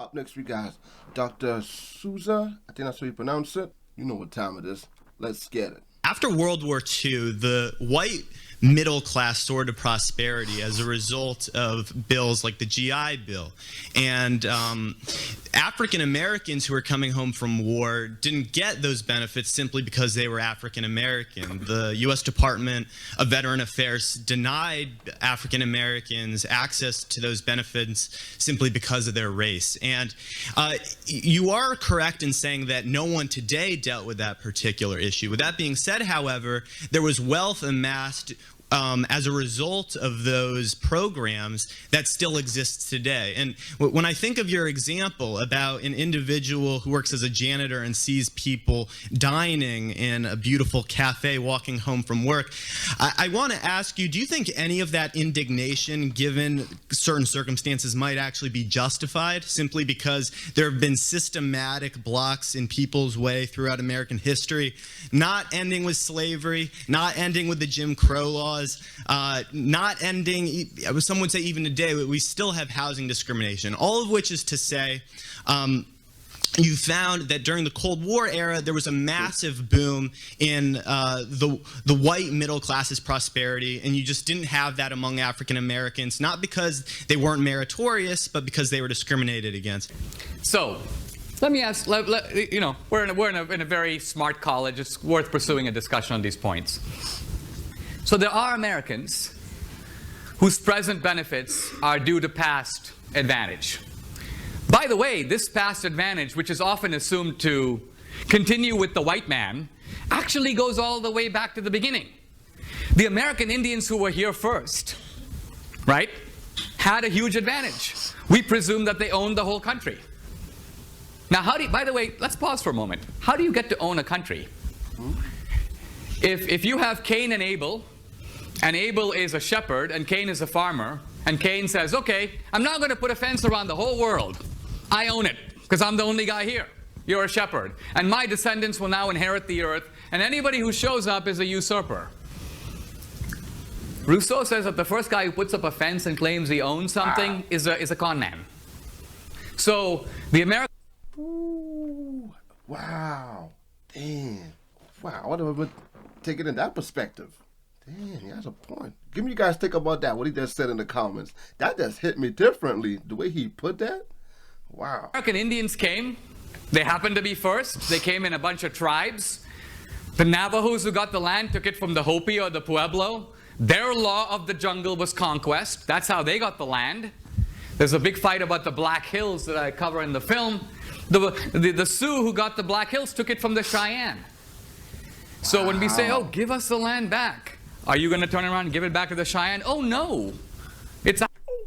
Up next, we got Dr. Souza. I think that's how you pronounce it. You know what time it is. Let's get it. After World War II, the white middle class soared to prosperity as a result of bills like the GI Bill. And African Americans who were coming home from war didn't get those benefits simply because they were African American. The U.S. Department of Veteran Affairs denied African Americans access to those benefits simply because of their race. And you are correct in saying that no one today dealt with that particular issue. With that being said, however, there was wealth amassed as a result of those programs that still exists today. And when I think of your example about an individual who works as a janitor and sees people dining in a beautiful cafe walking home from work, I want to ask you, do you think any of that indignation, given certain circumstances, might actually be justified simply because there have been systematic blocks in people's way throughout American history, not ending with slavery, not ending with the Jim Crow laws, not ending, some would say even today, we still have housing discrimination, all of which is to say, you found that during the Cold War era, there was a massive boom in the white middle class's prosperity, and you just didn't have that among African Americans, not because they weren't meritorious, but because they were discriminated against. So, let me ask, you know, we're in a very smart college. It's worth pursuing a discussion on these points. So there are Americans whose present benefits are due to past advantage. By the way, this past advantage, which is often assumed to continue with the white man, actually goes all the way back to the beginning. The American Indians who were here first, right, had a huge advantage. We presume that they owned the whole country. Now, by the way, let's pause for a moment. How do you get to own a country? If you have Cain and Abel is a shepherd, and Cain is a farmer, and Cain says, okay, I'm not going to put a fence around the whole world. I own it, because I'm the only guy here. You're a shepherd. And my descendants will now inherit the earth, and anybody who shows up is a usurper. Rousseau says that the first guy who puts up a fence and claims he owns something is a con man. So, the American... Ooh, wow. Damn. Wow, I would take it in that perspective. Damn, he has a point. Give me you guys think about that, what he just said in the comments. That just hit me differently, the way he put that. Wow. American Indians came. They happened to be first. They came in a bunch of tribes. The Navajos who got the land took it from the Hopi or the Pueblo. Their law of the jungle was conquest. That's how they got the land. There's a big fight about the Black Hills that I cover in the film. The Sioux who got the Black Hills took it from the Cheyenne. So when we say, oh, give us the land back, are you going to turn around and give it back to the Cheyenne? Oh, no. It's...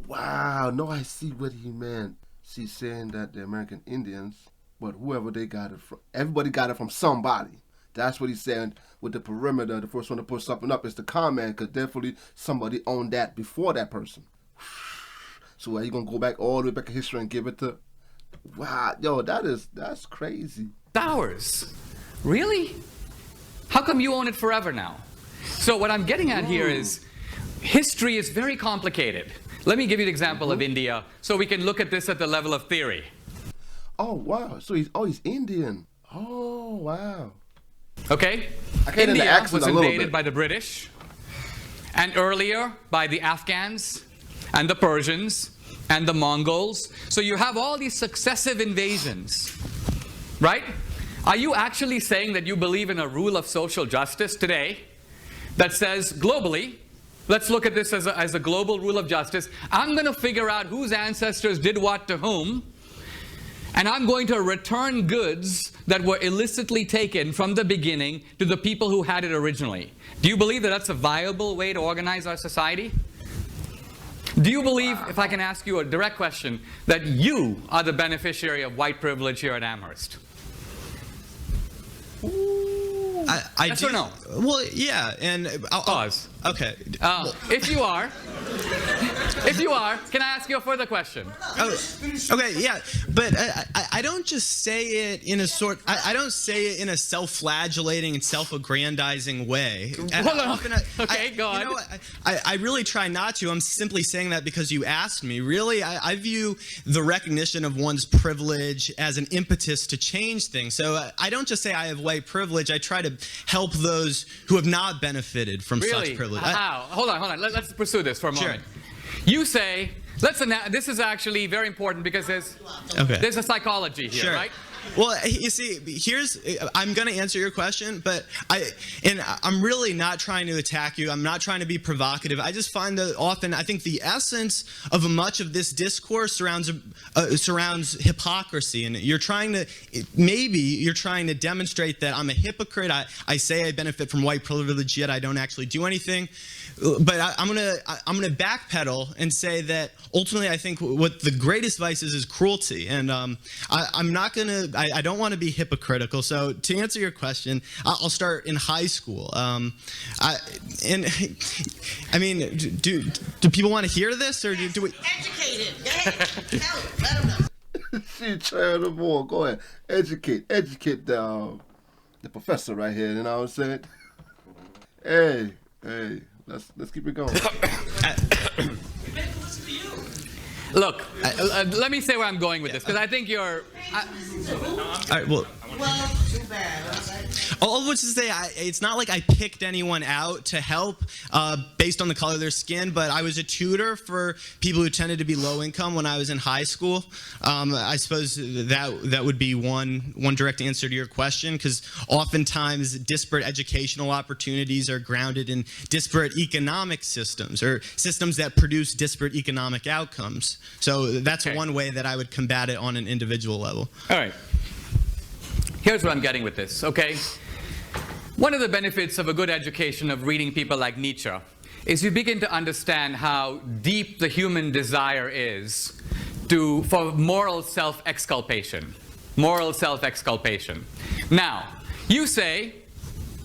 Wow. No, I see what he meant. She's saying that the American Indians, but whoever they got it from, everybody got it from somebody. That's what he's saying with the perimeter. The first one to put something up is the comment, because definitely somebody owned that before that person. So are you going to go back all the way back in history and give it to... Wow. Yo, that's crazy. Ours. Really? How come you own it forever now? So what I'm getting at here is history is very complicated. Let me give you an example of India so we can look at this at the level of theory. Oh, wow. So he's Indian. Oh, wow. Okay? India was invaded by the British, and earlier by the Afghans and the Persians and the Mongols. So you have all these successive invasions, right? Are you actually saying that you believe in a rule of social justice today that says globally, let's look at this as a global rule of justice, I'm going to figure out whose ancestors did what to whom, and I'm going to return goods that were illicitly taken from the beginning to the people who had it originally? Do you believe that that's a viable way to organize our society? Do you believe, if I can ask you a direct question, that you are the beneficiary of white privilege here at Amherst? I yes do, or no? Well, yeah, and Pause. Okay. If you are, If you are, can I ask you a further question? Oh, okay, yeah, but I don't just say it in a I don't say it in a self-flagellating and self-aggrandizing way. Hold on. Okay, go on. You know what? I really try not to. I'm simply saying that because you asked me. Really, I view the recognition of one's privilege as an impetus to change things. So I don't just say I have white privilege. I try to help those who have not benefited from such privilege. How? Hold on. Let's pursue this for a moment. You say, this is actually very important because there's a psychology here, right? Well, you see, I'm going to answer your question, but I'm really not trying to attack you. I'm not trying to be provocative. I just find that often, I think the essence of much of this discourse surrounds hypocrisy, and you're trying to demonstrate that I'm a hypocrite. I say I benefit from white privilege, yet I don't actually do anything. But I'm gonna backpedal and say that ultimately I think what the greatest vice is cruelty, and I don't want to be hypocritical. So to answer your question, I'll start in high school. I mean, do people want to hear this, or do we? Educated. Let them know. She trying to more. Go ahead, educate the professor right here. You know what I'm saying? Hey. Let's keep it going. Look, let me say where I'm going with this, because I think you're... all right, well, too bad. all of which is to say, it's not like I picked anyone out to help based on the color of their skin, but I was a tutor for people who tended to be low income when I was in high school. I suppose that would be one direct answer to your question, because oftentimes disparate educational opportunities are grounded in disparate economic systems, or systems that produce disparate economic outcomes. So that's one way that I would combat it on an individual level. All right. Here's what I'm getting with this, okay? One of the benefits of a good education of reading people like Nietzsche is you begin to understand how deep the human desire is for moral self-exculpation. Moral self-exculpation. Now, you say,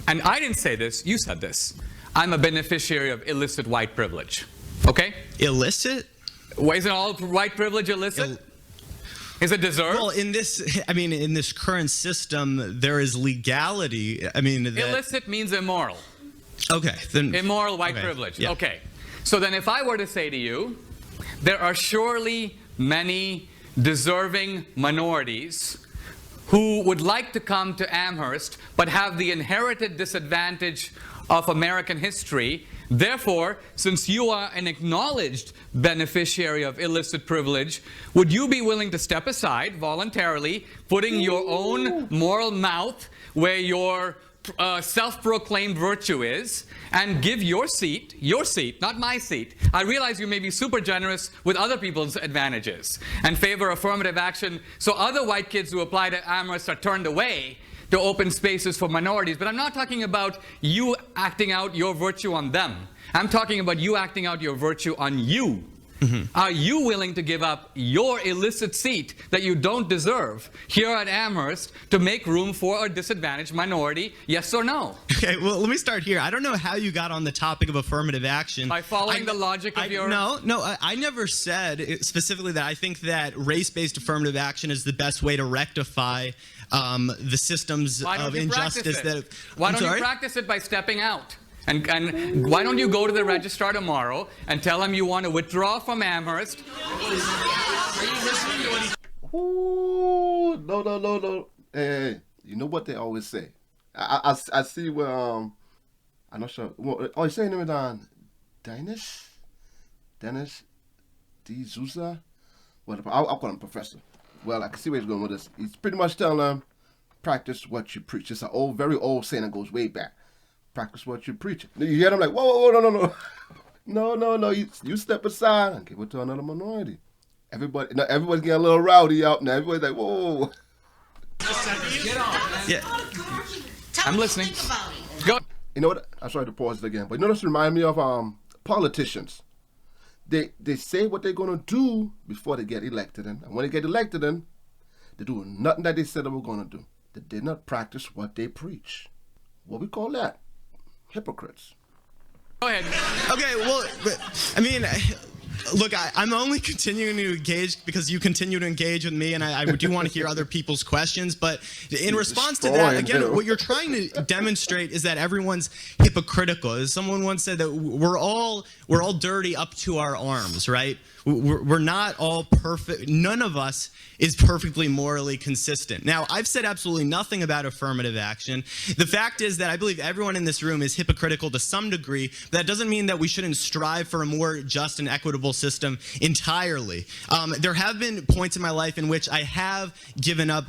and I didn't say this, you said this, I'm a beneficiary of illicit white privilege, okay? Illicit? Well, isn't all white privilege illicit? Is it deserved? Well, in this current system, there is legality. I mean, illicit means immoral. Okay, then immoral white privilege. Yeah. Okay, so then if I were to say to you, there are surely many deserving minorities who would like to come to Amherst but have the inherited disadvantage of American history. Therefore, since you are an acknowledged beneficiary of illicit privilege, would you be willing to step aside voluntarily, putting your own moral mouth where your self-proclaimed virtue is, and give your seat, not my seat. I realize you may be super generous with other people's advantages and favor affirmative action, so other white kids who apply to Amherst are turned away to open spaces for minorities. But I'm not talking about you acting out your virtue on them. I'm talking about you acting out your virtue on you. Mm-hmm. Are you willing to give up your illicit seat that you don't deserve here at Amherst to make room for a disadvantaged minority? Yes or no? Okay, well, let me start here. I don't know how you got on the topic of affirmative action. By following the logic of your... No, I never said specifically that I think that race-based affirmative action is the best way to rectify the systems of injustice that... Why don't you practice it by stepping out? And why don't you go to the registrar tomorrow and tell him you want to withdraw from Amherst? Ooh, no. Hey, you know what they always say. I see where I'm not sure. Well, you're saying it on Dennis D. Souza? Well, I'll call him Professor. Well, I can see where he's going with this. He's pretty much telling them, practice what you preach. It's an very old saying that goes way back. Practice what you preach. You hear them like, whoa, no. You step aside and give it to another minority. Everybody's getting a little rowdy out now. Everybody's like, whoa. Yeah. I'm listening. Go. You know what? I'm sorry to pause it again, but you know this reminds me of politicians. They say what they're gonna do before they get elected, and when they get elected, they're doing nothing that they said they were gonna do. They did not practice what they preach. What we call that? Hypocrites. Go ahead. Okay, well, I mean, Look, I'm only continuing to engage because you continue to engage with me, and I do want to hear other people's questions. But in response to that, again, what you're trying to demonstrate is that everyone's hypocritical. As someone once said, that we're all dirty up to our arms, right? We're not all perfect. None of us is perfectly morally consistent. Now, I've said absolutely nothing about affirmative action. The fact is that I believe everyone in this room is hypocritical to some degree. But that doesn't mean that we shouldn't strive for a more just and equitable system entirely. There have been points in my life in which I have given up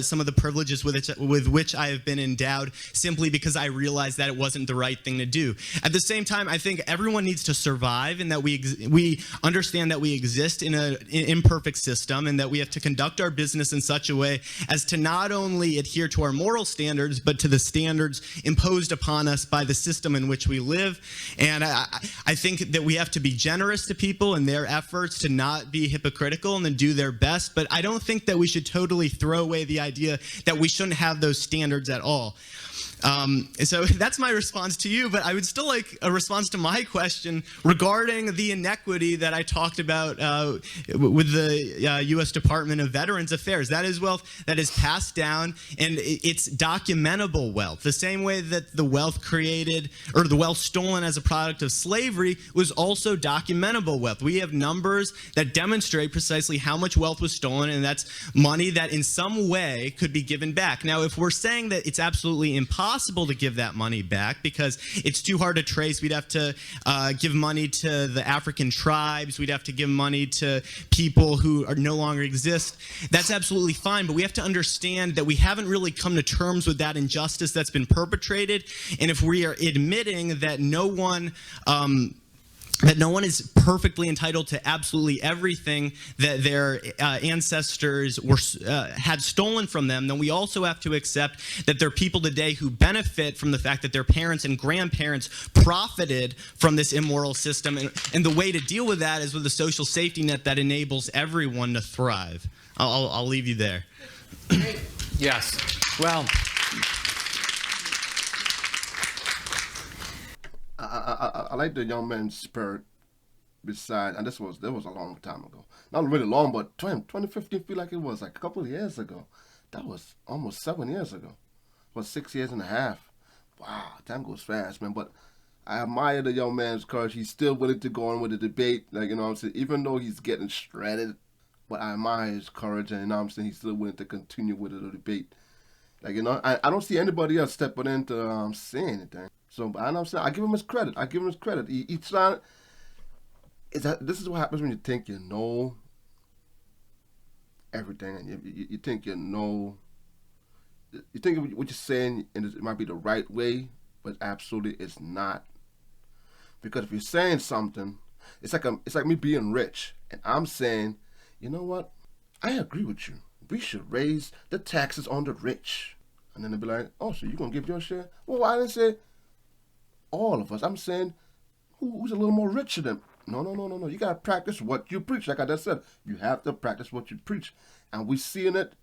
some of the privileges with which I have been endowed simply because I realized that it wasn't the right thing to do. At the same time, I think everyone needs to survive, and that we understand that we exist in an imperfect system, and that we have to conduct our business in such a way as to not only adhere to our moral standards, but to the standards imposed upon us by the system in which we live. And I think that we have to be generous to people in their efforts to not be hypocritical and to do their best. But I don't think that we should totally throw away the idea that we shouldn't have those standards at all. So that's my response to you, but I would still like a response to my question regarding the inequity that I talked about with the U.S. Department of Veterans Affairs. That is wealth that is passed down, and it's documentable wealth. The same way that the wealth created, or the wealth stolen as a product of slavery, was also documentable wealth. We have numbers that demonstrate precisely how much wealth was stolen, and that's money that in some way could be given back. Now, if we're saying that it's absolutely impossible to give that money back because it's too hard to trace, we'd have to give money to the African tribes, we'd have to give money to people who no longer exist. That's absolutely fine, but we have to understand that we haven't really come to terms with that injustice that's been perpetrated. And if we are admitting that no one is perfectly entitled to absolutely everything that their ancestors had stolen from them, then we also have to accept that there are people today who benefit from the fact that their parents and grandparents profited from this immoral system. And the way to deal with that is with a social safety net that enables everyone to thrive. I'll leave you there. Yes. Well, I like the young man's spirit beside, and that was a long time ago. Not really long, but 2015 feel like it was like a couple of years ago. That was almost 7 years ago. It was 6 years and a half. Wow, time goes fast, man. But I admire the young man's courage. He's still willing to go on with the debate, like, you know what I'm saying, even though he's getting shredded. But I admire his courage, and you know what I'm saying, he's still willing to continue with the debate. Like, you know, I don't see anybody else stepping in to say anything. So, I know what I'm saying, I give him his credit. He's trying. This is what happens when you think you know everything, and you think you know. You think what you're saying, and it might be the right way, but absolutely it's not. Because if you're saying something, it's like me being rich, and I'm saying, you know what? I agree with you. We should raise the taxes on the rich. And then they'll be like, oh, so you're going to give your share? Well, I didn't say all of us. I'm saying who's a little more richer than. No. You got to practice what you preach. Like I just said, you have to practice what you preach. And we seeing it.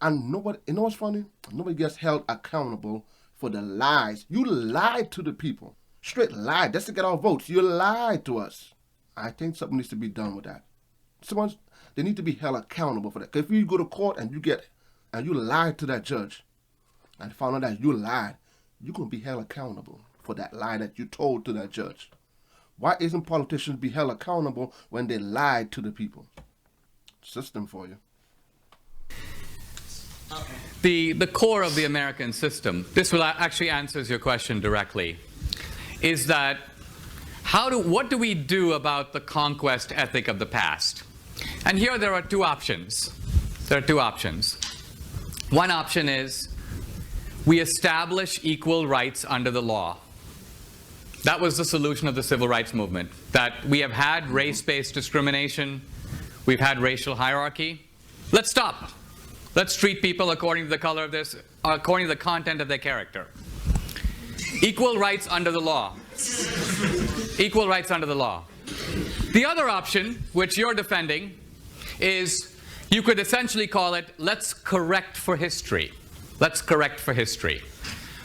And nobody, you know what's funny? Nobody gets held accountable for the lies. You lied to the people. Straight lied. Just to get our votes. You lied to us. I think something needs to be done with that. They need to be held accountable for that. Because if you go to court and you lied to that judge, and found out that you lied, you're going to be held accountable for that lie that you told to that judge. Why isn't politicians be held accountable when they lied to the people? System for you. the core of the American system, this will actually answers your question directly, is that what do we do about the conquest ethic of the past? And here there are two options. One option is we establish equal rights under the law. That was the solution of the civil rights movement, that we have had race-based discrimination, we've had racial hierarchy. Let's stop. Let's treat people according to the color of this, according to the content of their character. Equal rights under the law. Equal rights under the law. The other option, which you're defending, is you could essentially call it, let's correct for history. Let's correct for history.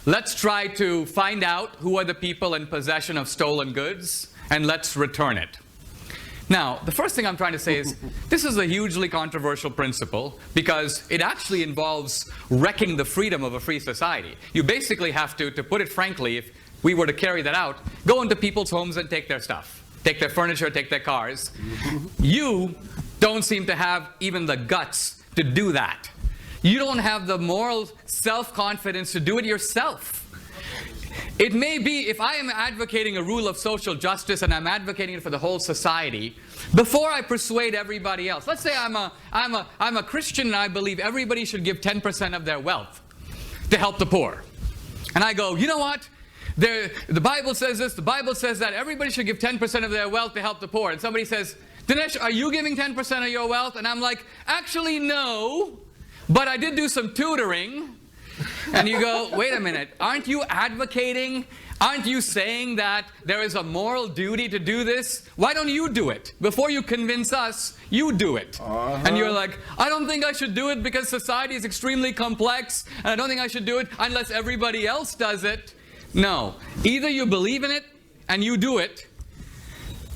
Let's try to find out who are the people in possession of stolen goods, and let's return it. Now, the first thing I'm trying to say is this is a hugely controversial principle because it actually involves wrecking the freedom of a free society. You basically have to put it frankly, if we were to carry that out, go into people's homes and take their stuff. Take their furniture, take their cars. You don't seem to have even the guts to do that. You don't have the moral self-confidence to do it yourself. It may be, if I am advocating a rule of social justice and I'm advocating it for the whole society, before I persuade everybody else, let's say I'm a Christian and I believe everybody should give 10% of their wealth to help the poor. And I go, you know what? The Bible says this, the Bible says that, everybody should give 10% of their wealth to help the poor. And somebody says, Dinesh, are you giving 10% of your wealth? And I'm like, actually no, but I did do some tutoring. And you go, wait a minute, aren't you advocating, aren't you saying that there is a moral duty to do this? Why don't you do it? Before you convince us, you do it. And you're like, I don't think I should do it because society is extremely complex, and I don't think I should do it unless everybody else does it. No, either you believe in it and you do it.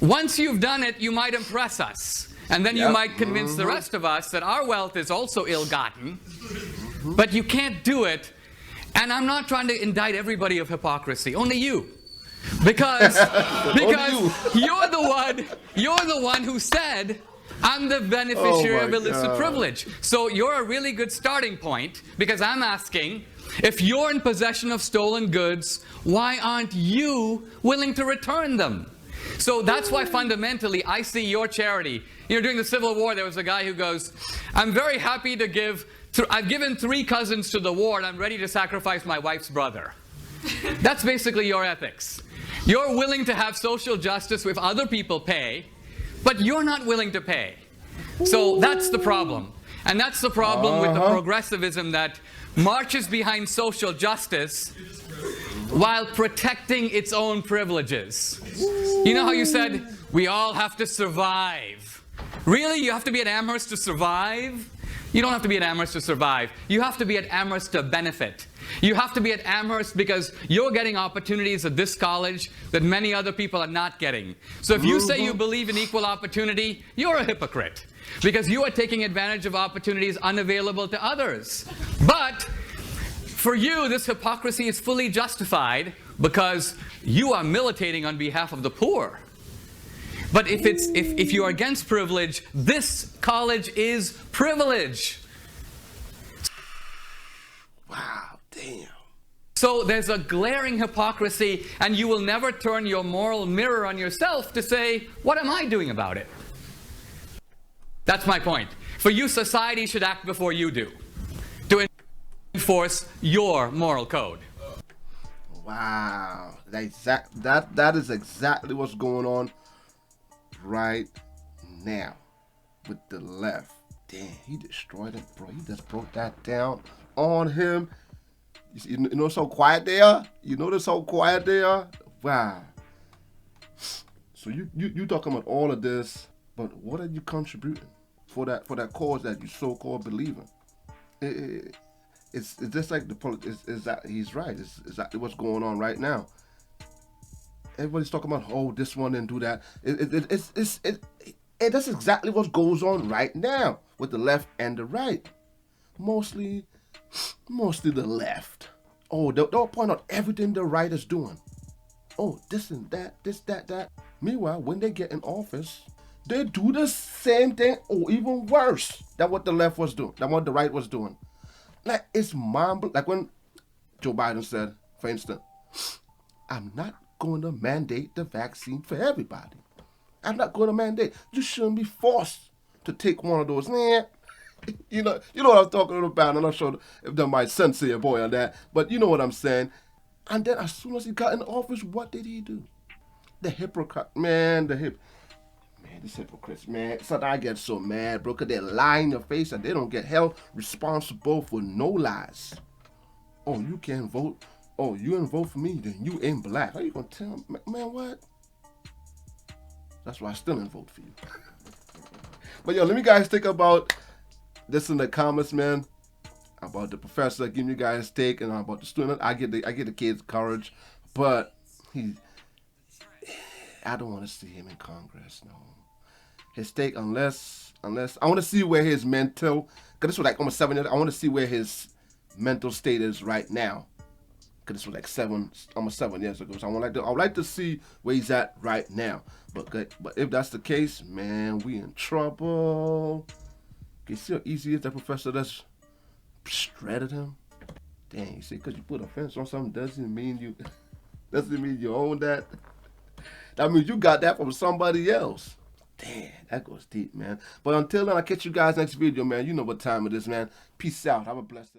Once you've done it, you might impress us. And then you might convince the rest of us that our wealth is also ill-gotten. But you can't do it. And I'm not trying to indict everybody of hypocrisy, only you. Because you're the one who said, I'm the beneficiary of illicit privilege. So you're a really good starting point, because I'm asking, if you're in possession of stolen goods, why aren't you willing to return them? So that's why fundamentally I see your charity. You know, during the Civil War, there was a guy who goes, I'm very happy to give, I've given 3 cousins to the war and I'm ready to sacrifice my wife's brother. That's basically your ethics. You're willing to have social justice if other people pay, but you're not willing to pay. So that's the problem. And that's the problem with the progressivism that marches behind social justice while protecting its own privileges. You know how you said, we all have to survive. Really? You have to be at Amherst to survive? You don't have to be at Amherst to survive. You have to be at Amherst to benefit. You have to be at Amherst because you're getting opportunities at this college that many other people are not getting. So if you say you believe in equal opportunity, you're a hypocrite, because you are taking advantage of opportunities unavailable to others. But for you, this hypocrisy is fully justified because you are militating on behalf of the poor. But if you're against privilege, this college is privilege. Wow, damn. So there's a glaring hypocrisy, and you will never turn your moral mirror on yourself to say, what am I doing about it? That's my point. For you, society should act before you do, to enforce your moral code. Wow, that is exactly what's going on right now with the left. Damn, he destroyed it, bro. He just broke that down on him. You know, so quiet there. You notice so quiet there. Wow. So you talking about all of this, but what are you contributing for that cause that you so-called believe in? It's just like that he's right. It's exactly what's going on right now. Everybody's talking about, oh, this one and do that. That's exactly what goes on right now with the left and the right. Mostly the left. Oh, they'll point out everything the right is doing. Oh, this and that, this, that. Meanwhile, when they get in office, they do the same thing or even worse than what the left was doing, than what the right was doing. Like, it's like when Joe Biden said, for instance, I'm not going to mandate the vaccine for everybody. I'm not going to mandate. You shouldn't be forced to take one of those. You know what I'm talking about. I'm not sure if that might censor your boy on that, but you know what I'm saying. And then as soon as he got in office, what did he do? The hypocrite, man, these hypocrites, man. So I get so mad, bro, because they lie in your face and they don't get held responsible for no lies. Oh, you can't vote. Oh, you didn't vote for me, then you ain't black. How you gonna tell me? Man, what? That's why I still didn't vote for you. But yo, let me guys think about this in the comments, man. About the professor, giving you guys take, and about the student. I get the kid's courage, but I don't want to see him in Congress, no. his state unless I want to see where his mental, because this was like almost 7 years. I want to see where his mental state is right now, because this was like almost 7 years ago. So I would like to see where he's at right now. But if that's the case, man, we in trouble. You see how easy it is that professor that's shredded him? Dang, you see, because you put a fence on something doesn't mean you own that. That means you got that from somebody else. Damn, that goes deep, man. But until then, I'll catch you guys next video, man. You know what time it is, man. Peace out. Have a blessed day.